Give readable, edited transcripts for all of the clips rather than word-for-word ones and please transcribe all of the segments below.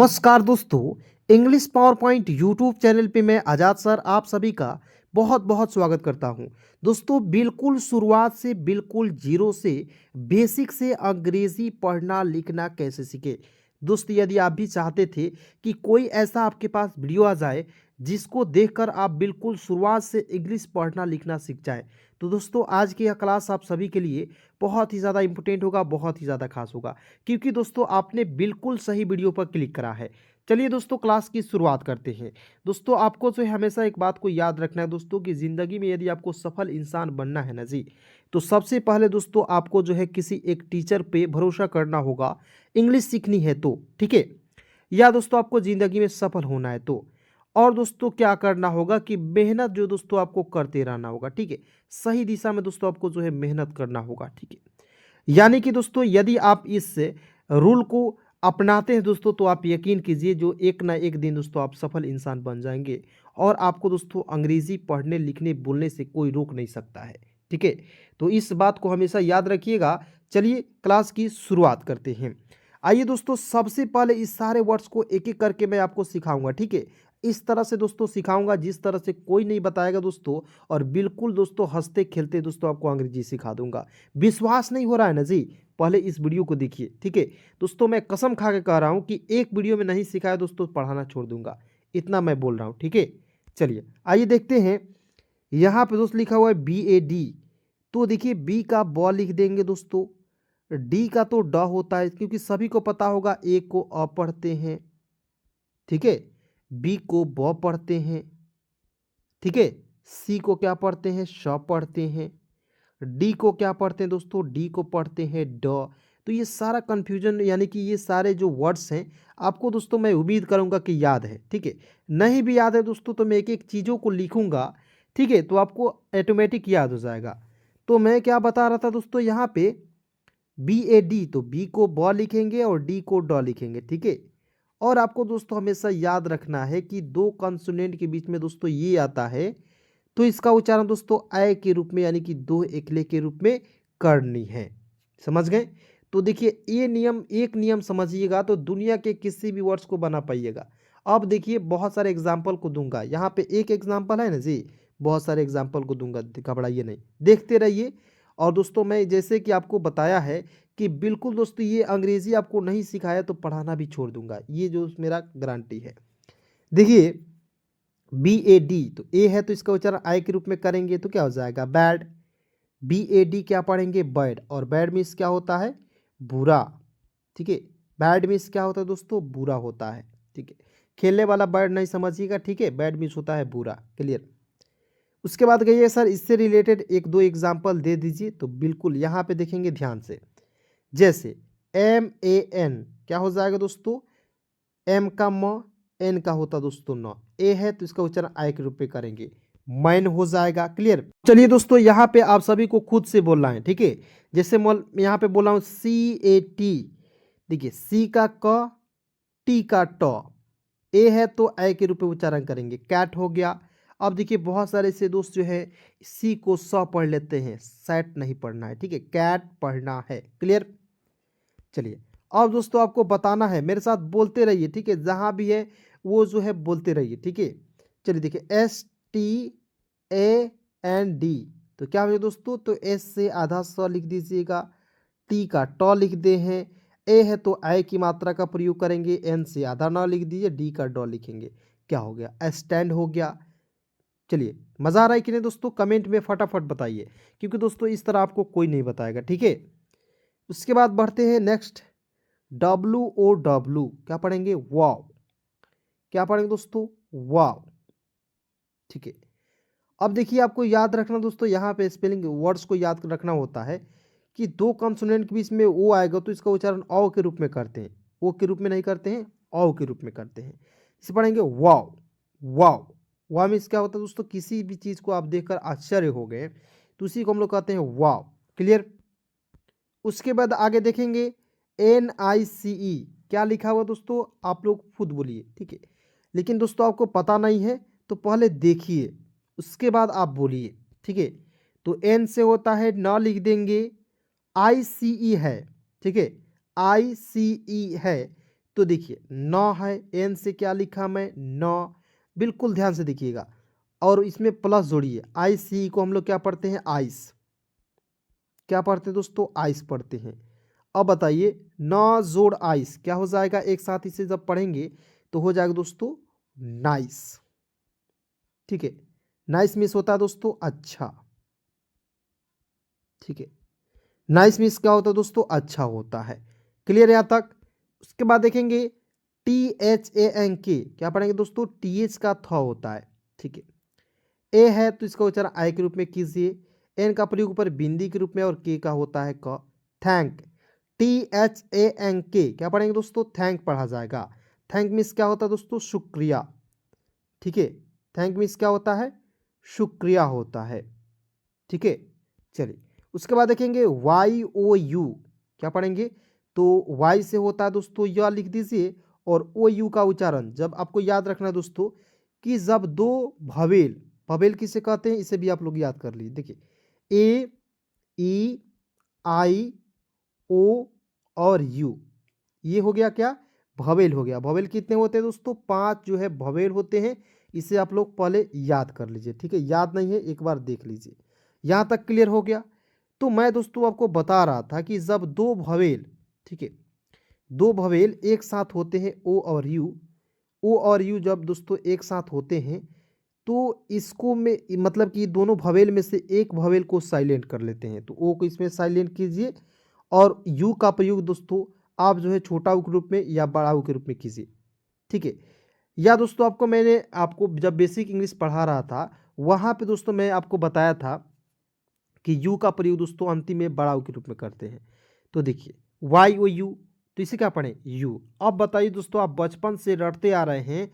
नमस्कार दोस्तों, English power point YouTube channel पे मैं आज़ाद सर आप सभी का बहुत बहुत स्वागत करता हूं। दोस्तों बिल्कुल शुरुआत से बिल्कुल जीरो से बेसिक से अंग्रेज़ी पढ़ना लिखना कैसे सीखे। दोस्तों यदि आप भी चाहते थे कि कोई ऐसा आपके पास वीडियो आ जाए जिसको देखकर आप बिल्कुल शुरुआत से इंग्लिश पढ़ना लिखना सीख जाए, तो दोस्तों आज की यह क्लास आप सभी के लिए बहुत ही ज़्यादा इंपॉर्टेंट होगा, बहुत ही ज़्यादा खास होगा, क्योंकि दोस्तों आपने बिल्कुल सही वीडियो पर क्लिक करा है। चलिए दोस्तों क्लास की शुरुआत करते हैं। दोस्तों आपको जो है हमेशा एक बात को याद रखना है दोस्तों कि ज़िंदगी में यदि आपको सफल इंसान बनना है ना जी, तो सबसे पहले दोस्तों आपको जो है किसी एक टीचर पे भरोसा करना होगा, इंग्लिश सीखनी है तो, ठीक है? या दोस्तों आपको ज़िंदगी में सफल होना है तो। और दोस्तों क्या करना होगा कि मेहनत जो दोस्तों आपको करते रहना होगा, ठीक है? सही दिशा में दोस्तों आपको जो है मेहनत करना होगा, ठीक है? यानी कि दोस्तों यदि आप इस रूल को अपनाते हैं दोस्तों, तो आप यकीन कीजिए जो एक ना एक दिन दोस्तों आप सफल इंसान बन जाएंगे और आपको दोस्तों अंग्रेजी पढ़ने लिखने बोलने से कोई रोक नहीं सकता है, ठीक है? तो इस बात को हमेशा याद रखिएगा। चलिए क्लास की शुरुआत करते हैं। आइए दोस्तों सबसे पहले इस सारे वर्ड्स को एक एक करके मैं आपको सिखाऊंगा, ठीक है? इस तरह से दोस्तों सिखाऊंगा जिस तरह से कोई नहीं बताएगा दोस्तों, और बिल्कुल दोस्तों हंसते खेलते दोस्तों आपको अंग्रेजी सिखा दूंगा। विश्वास नहीं हो रहा है ना जी? पहले इस वीडियो को देखिए, ठीक है? दोस्तों मैं कसम खा के कह रहा हूं कि एक वीडियो में नहीं सिखाया दोस्तों पढ़ाना छोड़ दूंगा, इतना मैं बोल रहा हूं, ठीक है? चलिए आइए देखते हैं। यहाँ पे दोस्त लिखा हुआ है BAD, तो देखिए बी का ब लिख देंगे दोस्तों, डी का तो ड होता है क्योंकि सभी को पता होगा ए को अ पढ़ते हैं, ठीक है? बी को ब पढ़ते हैं, ठीक है? सी को क्या पढ़ते हैं? श पढ़ते हैं। डी को क्या पढ़ते हैं दोस्तों? डी को पढ़ते हैं ड। तो ये सारा कन्फ्यूजन यानी कि ये सारे जो वर्ड्स हैं आपको दोस्तों मैं उम्मीद करूंगा कि याद है, ठीक है? नहीं भी याद है दोस्तों तो मैं एक एक चीज़ों को लिखूंगा, ठीक है? तो आपको ऑटोमेटिक याद हो जाएगा। तो मैं क्या बता रहा था दोस्तों, यहाँ पे BAD, तो बी को ब लिखेंगे और डी को ड लिखेंगे, ठीक है? और आपको दोस्तों हमेशा याद रखना है कि दो कंसोनेंट के बीच में दोस्तों ये आता है, तो इसका उच्चारण दोस्तों अय के रूप में यानी कि दो एकले के रूप में करनी है। समझ गए? तो देखिए ये नियम, एक नियम समझिएगा तो दुनिया के किसी भी वर्ड्स को बना पाइएगा। अब देखिए बहुत सारे एग्जाम्पल को दूंगा, यहाँ पे एक एग्जाम्पल है ना जी, बहुत सारे एग्जाम्पल को दूंगा, घबराइए नहीं, देखते रहिए। और दोस्तों मैं जैसे कि आपको बताया है कि बिल्कुल दोस्तों ये अंग्रेजी आपको नहीं सिखाया तो पढ़ाना भी छोड़ दूंगा, ये जो मेरा गारंटी है। देखिए BAD, तो ए है तो इसका उच्चारण आई के रूप में करेंगे तो क्या हो जाएगा? बैड। BAD क्या पढ़ेंगे? बैड। और बैड मीन्स क्या होता है? बुरा, ठीक है? बैड मीन्स क्या होता है दोस्तों? बुरा होता है, ठीक है? खेलने वाला बैड नहीं समझिएगा, ठीक है? बैड मीन्स होता है बुरा, क्लियर? उसके बाद कहिए सर इससे रिलेटेड एक दो एग्जाम्पल दे दीजिए, तो बिल्कुल यहाँ पे देखेंगे ध्यान से। जैसे MAN क्या हो जाएगा दोस्तों? एम का म, एन का होता दोस्तों न, ए है तो इसका उच्चारण आई के रूप में करेंगे, मैन हो जाएगा, क्लियर? चलिए दोस्तों यहाँ पे आप सभी को खुद से बोलना है, ठीक है? जैसे मैं यहाँ पे बोला हूँ CAT, देखिए सी का क, टी का ट, ए है तो ए के रूप में उच्चारण करेंगे, कैट हो गया। अब देखिए बहुत सारे से दोस्त जो है सी को स पढ़ लेते हैं, सैट नहीं पढ़ना है, ठीक है? कैट पढ़ना है, क्लियर? चलिए अब दोस्तों आपको बताना है, मेरे साथ बोलते रहिए, ठीक है? जहां भी है वो जो है बोलते रहिए, ठीक है? चलिए देखिए STAND, तो क्या हो दोस्तों? तो एस से आधा स लिख दीजिएगा, टी का ट लिख दे हैं, ए है तो आई की मात्रा का प्रयोग करेंगे, एन से आधा न लिख दीजिए, डी का ड लिखेंगे, क्या हो गया? स्टैंड हो गया। चलिए मजा आ रहा है कि नहीं दोस्तों? कमेंट में फटाफट बताइए, क्योंकि दोस्तों इस तरह आपको कोई नहीं बताएगा, ठीक है? उसके बाद बढ़ते हैं नेक्स्ट, WOW क्या पढ़ेंगे? वाव। क्या पढ़ेंगे दोस्तों? वाव, ठीक है? अब देखिए आपको याद रखना दोस्तों, यहाँ पे स्पेलिंग वर्ड्स को याद रखना होता है कि दो कंसोनेंट के बीच में ओ आएगा तो इसका उच्चारण औ के रूप में करते हैं, ओ के रूप में नहीं करते हैं, औ के रूप में करते हैं। इसे पढ़ेंगे वाव। वाव, वाव मीन्स क्या होता है दोस्तों? किसी भी चीज़ को आप देखकर आश्चर्य हो गए तो उसी को हम लोग कहते हैं वाव, क्लियर? उसके बाद आगे देखेंगे NICE, क्या लिखा हुआ दोस्तों? आप लोग खुद बोलिए, ठीक है? लेकिन दोस्तों आपको पता नहीं है तो पहले देखिए, उसके बाद आप बोलिए, ठीक है? तो एन से होता है न लिख देंगे, ICE है, ठीक है? ICE है तो देखिए नौ है, एन से क्या लिखा मैं नौ, बिल्कुल ध्यान से देखिएगा, और इसमें प्लस जोड़िए। आईसी को हम लोग क्या पढ़ते हैं आइस, क्या पढ़ते हैं दोस्तों आइस पढ़ते हैं। अब बताइए नौ जोड़ आइस क्या हो जाएगा, एक साथ इसे जब पढ़ेंगे तो हो जाएगा दोस्तों नाइस। ठीक है, नाइस मिस होता है दोस्तों अच्छा। ठीक है, नाइस मिस क्या होता है दोस्तों अच्छा होता है। क्लियर है यहाँ तक। उसके बाद देखेंगे THANK क्या पढ़ेंगे दोस्तों, TH का थ होता है। ठीक है, ए है तो इसका उच्चारण आई के रूप में कीजिए, एन का प्रयोग ऊपर बिंदी के रूप में, और के का होता है क। थैंक, THANK क्या पढ़ेंगे दोस्तों थैंक पढ़ा जाएगा। थैंक मीन्स क्या होता है दोस्तों शुक्रिया। ठीक है, थैंक मीन्स क्या होता है शुक्रिया होता है। ठीक है, चलिए उसके बाद देखेंगे YOU क्या पढ़ेंगे, तो वाई से होता है दोस्तों यह लिख दीजिए, और OU का उच्चारण जब आपको याद रखना है दोस्तों कि जब दो भवेल, भवेल किसे कहते हैं इसे भी आप लोग याद कर लीजिए। देखिए AEIO और U, ये हो गया क्या भवेल हो गया। भवेल कितने होते हैं दोस्तों 5 जो है भवेल होते हैं, इसे आप लोग पहले याद कर लीजिए। ठीक है, याद नहीं है एक बार देख लीजिए। यहाँ तक क्लियर हो गया। तो मैं दोस्तों आपको बता रहा था कि जब दो भवेल, ठीक है, दो भवेल एक साथ होते हैं ओ और यू, ओ और यू जब दोस्तों एक साथ होते हैं तो इसको में मतलब कि दोनों भवेल में से एक भवेल को साइलेंट कर लेते हैं, तो ओ को इसमें साइलेंट कीजिए, और यू का प्रयोग दोस्तों आप जो है छोटा ऊ के रूप में या बड़ा ऊ के रूप में कीजिए। ठीक है, या दोस्तों आपको मैंने आपको जब बेसिक इंग्लिश पढ़ा रहा था वहाँ पे दोस्तों मैं आपको बताया था कि यू का प्रयोग दोस्तों अंतिम में बड़ा ऊ के रूप में करते हैं। तो देखिए YOU, तो इसे क्या पढ़ें यू। अब बताइए दोस्तों आप बचपन से रटते आ रहे हैं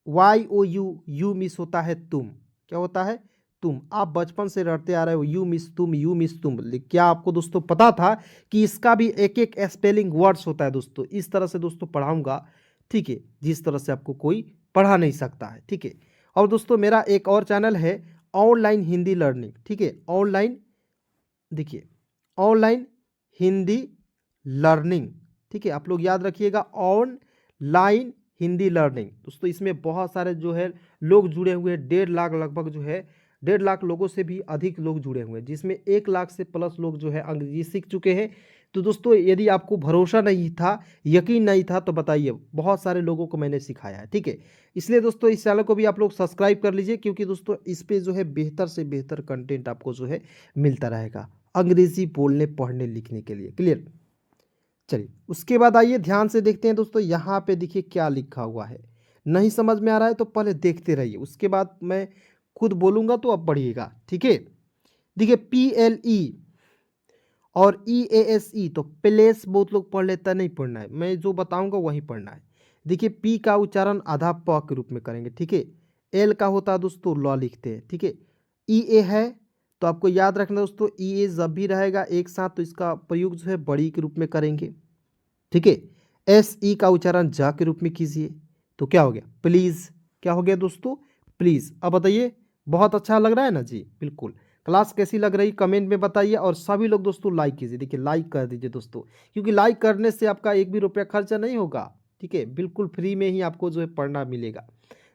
YOU, यू मिस होता है तुम, क्या होता है तुम। आप बचपन से रटते आ रहे हो यू मिस तुम, यू मिस तुम। क्या आपको दोस्तों पता था कि इसका भी एक एक स्पेलिंग वर्ड्स होता है दोस्तों। इस तरह से दोस्तों पढ़ाऊंगा, ठीक है, जिस तरह से आपको कोई पढ़ा नहीं सकता है। ठीक है, और दोस्तों मेरा एक और चैनल है ऑनलाइन हिंदी लर्निंग। ठीक है, ऑनलाइन, देखिए ऑनलाइन हिंदी लर्निंग। ठीक है, आप लोग याद रखिएगा ऑनलाइन हिंदी लर्निंग। दोस्तों इसमें बहुत सारे जो है लोग जुड़े हुए हैं, 1.5 लाख लगभग जो है, 1.5 लाख लोगों से भी अधिक लोग जुड़े हुए हैं, जिसमें 1 लाख से प्लस लोग जो है अंग्रेजी सीख चुके हैं। तो दोस्तों यदि आपको भरोसा नहीं था, यकीन नहीं था, तो बताइए बहुत सारे लोगों को मैंने सिखाया है। ठीक है, इसलिए दोस्तों इस चैनल को भी आप लोग सब्सक्राइब कर लीजिए, क्योंकि दोस्तों इस पे जो है बेहतर से बेहतर कंटेंट आपको जो है मिलता रहेगा अंग्रेजी बोलने पढ़ने लिखने के लिए। क्लियर। चलिए उसके बाद आइए ध्यान से देखते हैं दोस्तों, यहाँ पे देखिए क्या लिखा हुआ है। नहीं समझ में आ रहा है तो पहले देखते रहिए, उसके बाद मैं खुद बोलूँगा तो अब पढ़िएगा। ठीक है, देखिए PLE और EASE, तो प्लेस बहुत लोग पढ़ लेता है, नहीं पढ़ना है, मैं जो बताऊंगा वही पढ़ना है। देखिए P का उच्चारण आधा प के रूप में करेंगे। ठीक है, L का होता है दोस्तों लॉ लिखते हैं। ठीक है, EA है तो आपको याद रखना दोस्तों EA जब भी रहेगा एक साथ तो इसका प्रयोग जो है बड़ी के रूप में करेंगे। ठीक है, SE का उच्चारण जा के रूप में कीजिए, तो क्या हो गया प्लीज़, क्या हो गया दोस्तों प्लीज़। अब बताइए बहुत अच्छा लग रहा है ना जी, बिल्कुल। क्लास कैसी लग रही कमेंट में बताइए, और सभी लोग दोस्तों लाइक कीजिए। देखिए लाइक कर दीजिए दोस्तों, क्योंकि लाइक करने से आपका एक भी रुपया खर्चा नहीं होगा। ठीक है, बिल्कुल फ्री में ही आपको जो है पढ़ना मिलेगा।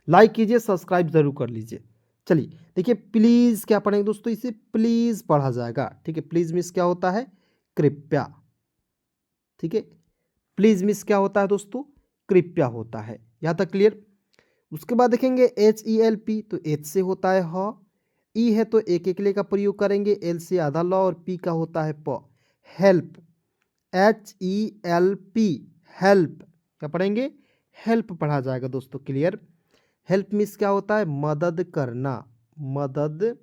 लाइक कीजिए, सब्सक्राइब जरूर कर लीजिए। चलिए देखिए प्लीज़ क्या पढ़ेंगे दोस्तों, इसे प्लीज़ पढ़ा जाएगा। ठीक है, प्लीज़ मिस क्या होता है कृपया। ठीक है, प्लीज़ मिस क्या होता है दोस्तों कृपया होता है। यहाँ तक क्लियर। उसके बाद देखेंगे HELP, तो H से होता है ह, E है तो एक एकले का प्रयोग करेंगे, L से आधा ल, और P का होता है प। हेल्प, HELP, हेल्प क्या पढ़ेंगे हेल्प पढ़ा जाएगा दोस्तों। क्लियर। हेल्प मीन्स क्या होता है मदद करना, मदद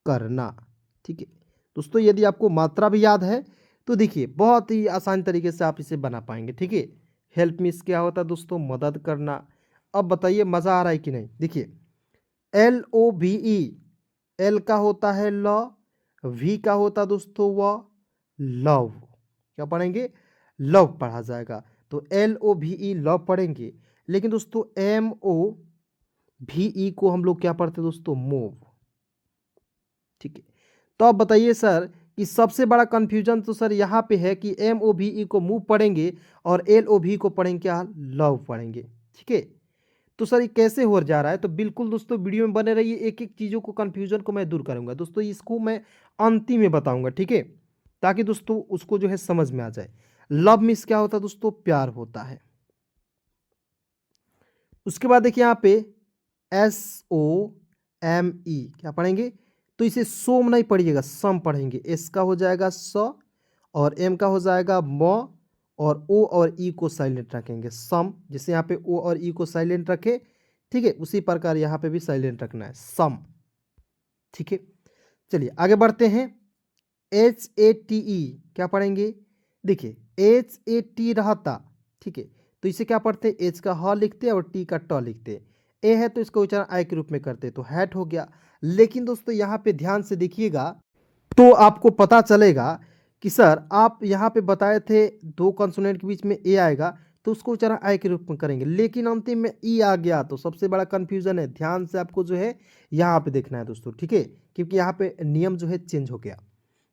करना। ठीक है दोस्तों, यदि आपको मात्रा भी याद है तो देखिए बहुत ही आसान तरीके से आप इसे बना पाएंगे। ठीक है, हेल्प मीन्स क्या होता है दोस्तों मदद करना। अब बताइए मज़ा आ रहा है कि नहीं। देखिए LOVE, L का होता है ल, V का होता दोस्तों व, लव क्या पढ़ेंगे लव पढ़ा जाएगा। तो LOVE लव पढ़ेंगे, लेकिन दोस्तों MOVE को हम लोग क्या पढ़ते हैं दोस्तों मूव। ठीक है, तो आप बताइए सर कि सबसे बड़ा कन्फ्यूजन तो सर यहाँ पे है कि MOVE को मूव पढ़ेंगे और LOV को पढ़ेंगे क्या, लव पढ़ेंगे। ठीक है, तो सर ये कैसे हो जा रहा है, तो बिल्कुल दोस्तों वीडियो में बने रहिए, एक एक चीज़ों को कन्फ्यूजन को मैं दूर करूंगा दोस्तों, इसको मैं अंतिम में बताऊंगा। ठीक है, ताकि दोस्तों उसको जो है समझ में आ जाए। लव मीन्स क्या होता है दोस्तों, प्यार होता है। उसके बाद देखिए यहाँ पे SOME क्या पढ़ेंगे, तो इसे सोम नहीं पढ़िएगा, सम पढ़ेंगे। एस का हो जाएगा स और एम का हो जाएगा म और ओ और ई को साइलेंट रखेंगे, सम। जैसे यहाँ पे ओ और ई को साइलेंट रखे, ठीक है, उसी प्रकार यहाँ पे भी साइलेंट रखना है, सम। ठीक है, चलिए आगे बढ़ते हैं। HATE क्या पढ़ेंगे, देखिए HAT रहता, ठीक है, तो इसे क्या पढ़ते हैं, एच का ह लिखते हैं और टी का ट लिखते हैं। ए है तो इसका उच्चारण आई के रूप में करते हैं, तो हैट हो गया। लेकिन दोस्तों यहाँ पे ध्यान से देखिएगा तो आपको पता चलेगा कि सर आप यहाँ पे बताए थे दो कंसोनेंट के बीच में ए आएगा तो उसको उच्चारण आई के रूप में करेंगे, लेकिन अंतिम में ई आ गया तो सबसे बड़ा कंफ्यूजन है। ध्यान से आपको जो है यहाँ पे देखना है दोस्तों, ठीक है, क्योंकि यहाँ पे नियम जो है चेंज हो गया।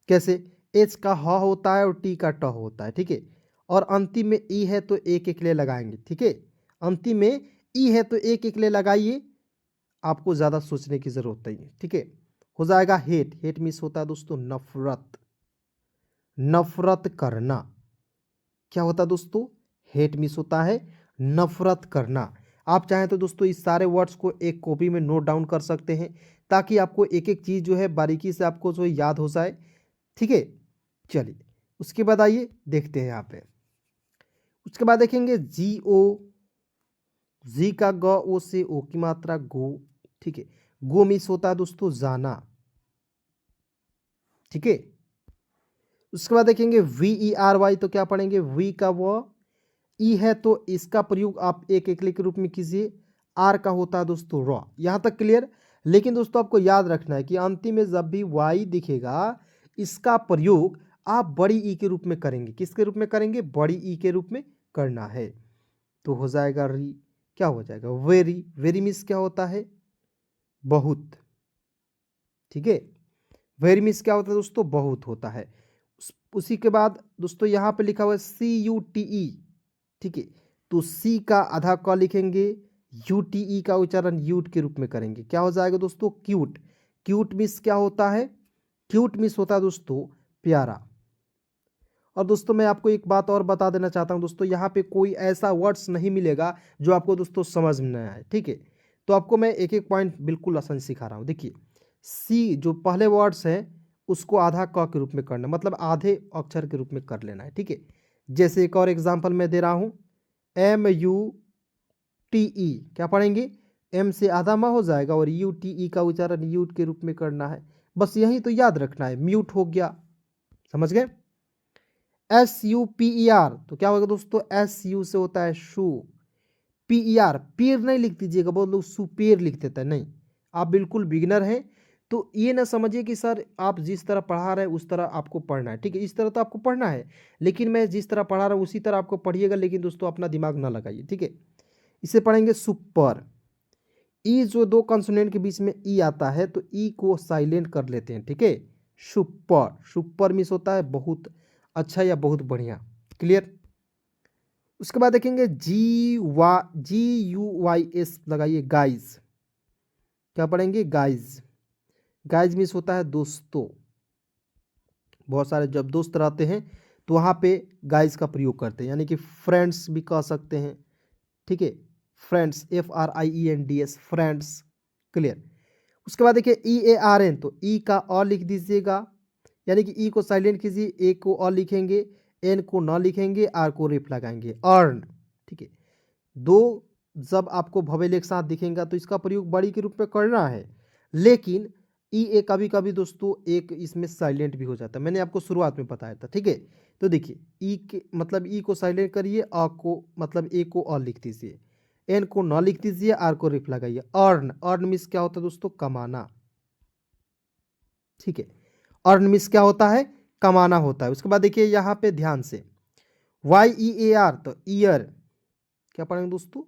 कैसे, एच का ह होता है और टी का ट होता है, ठीक है, और अंतिम में ई है तो एक एक ले लगाएंगे। ठीक है, अंतिम में ई है तो एक एक ले लगाइए, आपको ज़्यादा सोचने की ज़रूरत नहीं है। ठीक है, हो जाएगा हेट। हेट मीन्स होता है दोस्तों नफरत, नफरत करना। क्या होता है दोस्तों, हेट मीन्स होता है नफरत करना। आप चाहें तो दोस्तों इस सारे वर्ड्स को एक कॉपी में नोट डाउन कर सकते हैं, ताकि आपको एक एक चीज़ जो है बारीकी से आपको जो है याद हो जाए। ठीक है, चलिए उसके बाद आइए देखते हैं यहाँ पे। उसके बाद देखेंगे GO, जी का ग ओ से ओ की मात्रा गो। ठीक है, गो मीन्स होता है दोस्तों जाना। ठीक है, उसके बाद देखेंगे VERY, तो क्या पढ़ेंगे, वी का वो, ई है तो इसका प्रयोग आप एक एकले के रूप में कीजिए। आर का होता है दोस्तों रॉ। यहाँ तक क्लियर। लेकिन दोस्तों आपको याद रखना है कि अंतिम में जब भी वाई दिखेगा इसका प्रयोग आप बड़ी ई के रूप में करेंगे। किसके रूप में करेंगे, बड़ी ई के रूप में करना है। तो हो जाएगा री, क्या हो जाएगा, वेरी। वेरी मीन्स क्या होता है, बहुत। ठीक है, वेरी मीन्स क्या होता है दोस्तों, बहुत होता है। उसी के बाद दोस्तों यहाँ पे लिखा हुआ है CUTE। ठीक है, तो सी का आधा क लिखेंगे, UTE का उच्चारण यूट के रूप में करेंगे। क्या हो जाएगा दोस्तों, क्यूट। क्यूट मीन्स क्या होता है, क्यूट मीन्स होता है दोस्तों प्यारा। और दोस्तों मैं आपको एक बात और बता देना चाहता हूं दोस्तों, यहाँ पे कोई ऐसा वर्ड्स नहीं मिलेगा जो आपको दोस्तों समझ में न आए। ठीक है, तो आपको मैं एक एक पॉइंट बिल्कुल आसान सिखा रहा हूँ। देखिए सी जो पहले वर्ड्स हैं उसको आधा क के रूप में करना, मतलब आधे अक्षर के रूप में कर लेना है। ठीक है, जैसे एक और एग्जाम्पल मैं दे रहा हूँ, MUTE क्या पढ़ेंगे, एम से आधा म हो जाएगा और UTE का उच्चारण यूट के रूप में करना है। बस यही तो याद रखना है, म्यूट हो गया, समझ गए। SUPER, तो क्या होगा दोस्तों, SU से होता है शू। PER, पेर नहीं लिख दीजिएगा, बहुत लोग सुपेर लिख देता है, नहीं, आप बिल्कुल बिगिनर हैं तो ये ना समझिए कि सर आप जिस तरह पढ़ा रहे हैं उस तरह आपको पढ़ना है। ठीक है, इस तरह तो आपको पढ़ना है, लेकिन मैं जिस तरह पढ़ा रहा हूँ उसी तरह आपको पढ़िएगा, लेकिन दोस्तों अपना दिमाग ना लगाइए। ठीक है, इसे पढ़ेंगे सुपर। ई जो दो कंसोनेंट के बीच में ई आता है तो ई को साइलेंट कर लेते हैं। ठीक है, सुपर। सुपर मीन्स होता है बहुत अच्छा या बहुत बढ़िया। क्लियर। उसके बाद देखेंगे GUYS लगाइए, गाइज। क्या पढ़ेंगे, गाइज। गाइज मीन्स होता है दोस्तों। बहुत सारे जब दोस्त रहते हैं तो वहाँ पे गाइज का प्रयोग करते हैं, यानी कि फ्रेंड्स भी कह सकते हैं। ठीक है, फ्रेंड्स, FRIENDS, फ्रेंड्स। क्लियर। उसके बाद देखिए EARN, तो ई का अ लिख दीजिएगा, यानी कि ई को साइलेंट कीजिए, ए को अ लिखेंगे, एन को न लिखेंगे, आर को रिफ लगाएंगे, अर्न। ठीक है, दो जब आपको भवेल एक साथ दिखेगा तो इसका प्रयोग बड़ी के रूप में करना है, लेकिन ई ए कभी कभी दोस्तों एक इसमें साइलेंट भी हो जाता है, मैंने आपको शुरुआत में बताया था। ठीक है, तो देखिए ई के मतलब ई को साइलेंट करिए, अ को मतलब ए को अ लिख दीजिए, एन को न लिख दीजिए, आर को रिफ लगाइए, अर्न। अर्न मीन्स क्या होता है दोस्तों, कमाना। ठीक है, अर्न मीन्स क्या होता है, कमाना होता है। उसके बाद देखिए यहाँ पे ध्यान से YEAR, तो ईयर। क्या पढ़ेंगे दोस्तों,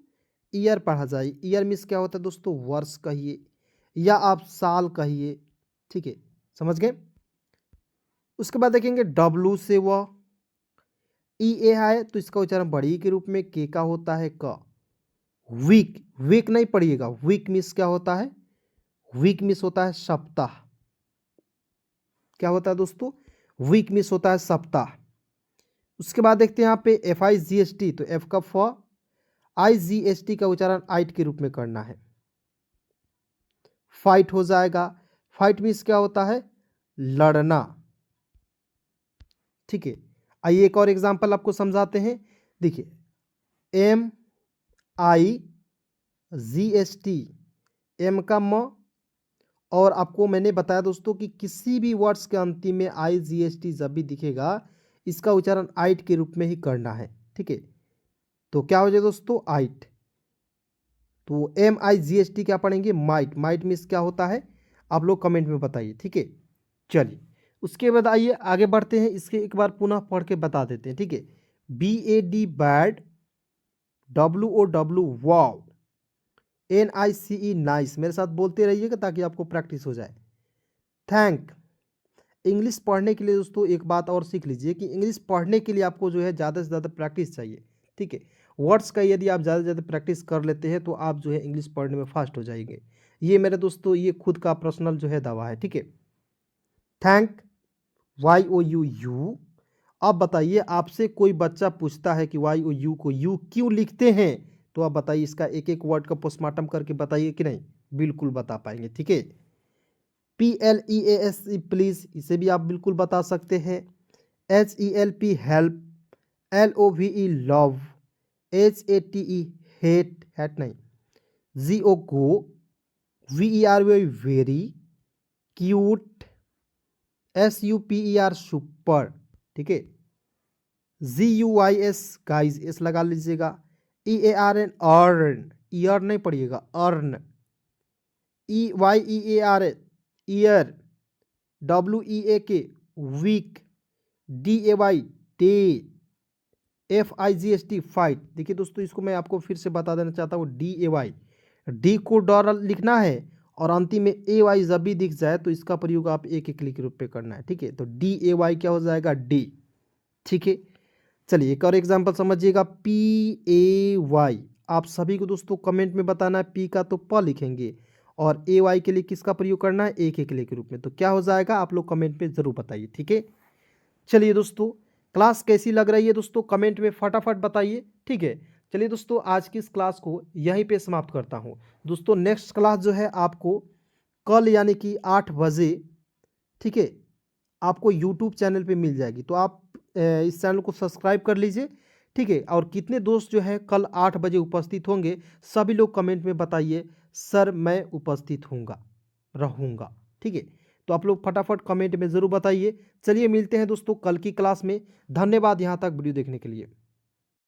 ईयर पढ़ा जाए। ईयर मीन्स क्या होता है दोस्तों, वर्ष कहिए या आप साल कहिए। ठीक है, समझ गए। उसके बाद देखेंगे डब्लू से व, ई ए है तो इसका उच्चारण बड़ी के रूप में, के का होता है क। वीक, वीक नहीं पढ़िएगा, वीक मिस क्या होता है, वीक मिस होता है सप्ताह। क्या होता है दोस्तों, वीक मिस होता है सप्ताह। उसके बाद देखते हैं यहाँ पे F I G S T, तो एफ का फ, आई जी एस टी का उच्चारण आइट के रूप में करना है, फाइट हो जाएगा। फाइट मीन्स क्या होता है, लड़ना। ठीक है, आइए एक और एग्जांपल आपको समझाते हैं। देखिए एम आई जी एस टी, एम का म, और आपको मैंने बताया दोस्तों कि किसी भी वर्ड्स के अंतिम में आई जी एस टी जब भी दिखेगा इसका उच्चारण आइट के रूप में ही करना है। ठीक है, तो क्या हो जाएगा दोस्तों, आइट। तो एम आई जी एस टी क्या पढ़ेंगे, माइट। माइट मीन्स क्या होता है, आप लोग कमेंट में बताइए। ठीक है, चलिए उसके बाद आइए आगे बढ़ते हैं, इसके एक बार पुनः पढ़ के बता देते हैं। ठीक है, B A D bad, W O W wow, N I C E nice. मेरे साथ बोलते रहिएगा ताकि आपको प्रैक्टिस हो जाए। थैंक। इंग्लिश पढ़ने के लिए दोस्तों एक बात और सीख लीजिए कि इंग्लिश पढ़ने के लिए आपको जो है ज़्यादा से ज़्यादा प्रैक्टिस चाहिए। ठीक है, वर्ड्स का यदि आप ज़्यादा से ज़्यादा प्रैक्टिस कर लेते हैं तो आप जो है इंग्लिश पढ़ने में फास्ट हो जाएंगे। ये मेरे दोस्तों ये खुद का पर्सनल जो है दावा है। ठीक है, thank, Y O U you. अब बताइए आपसे कोई बच्चा पूछता है कि वाई ओ यू को यू क्यों लिखते हैं, तो आप बताइए इसका एक एक वर्ड का पोस्टमार्टम करके बताइए कि नहीं, बिल्कुल बता पाएंगे। ठीक है, P L E A S E please, इसे भी आप बिल्कुल बता सकते हैं। H E L P help, L O V E love, H A T E hate, hate नहीं, G O go, V E R V very, cute, S U P E R super. ठीक है, G U Y S guys, S लगा लीजिएगा। E A R N earn, year नहीं पढ़िएगा, earn. E Y E A R year, W E A K week, D A Y day, F I G S T fight. देखिए दोस्तों इसको मैं आपको फिर से बता देना चाहता हूँ, डी ए वाई, डी को डॉलर लिखना है और अंतिम में ए वाई जब भी दिख जाए तो इसका प्रयोग आप एक एक क्लिक रूप पे करना है। ठीक है, तो डी ए वाई क्या हो जाएगा, डी। ठीक है, चलिए एक और एग्जांपल समझिएगा, पी ए वाई। आप सभी को दोस्तों कमेंट में बताना है, पी का तो प लिखेंगे और ए वाई के लिए किसका प्रयोग करना है, एक एक के रूप में। तो क्या हो जाएगा आप लोग कमेंट में ज़रूर बताइए। ठीक है, चलिए दोस्तों क्लास कैसी लग रही है दोस्तों कमेंट में फटाफट बताइए। ठीक है, चलिए दोस्तों आज की इस क्लास को यहीं पे समाप्त करता हूँ। दोस्तों नेक्स्ट क्लास जो है आपको कल यानी कि 8 बजे, ठीक है, आपको यूट्यूब चैनल पे मिल जाएगी। तो आप इस चैनल को सब्सक्राइब कर लीजिए। ठीक है, और कितने दोस्त जो है कल 8 बजे उपस्थित होंगे सभी लोग कमेंट में बताइए, सर मैं उपस्थित रहूँगा। ठीक है, तो आप लोग फटाफट कमेंट में ज़रूर बताइए। चलिए मिलते हैं दोस्तों कल की क्लास में। धन्यवाद यहाँ तक वीडियो देखने के लिए।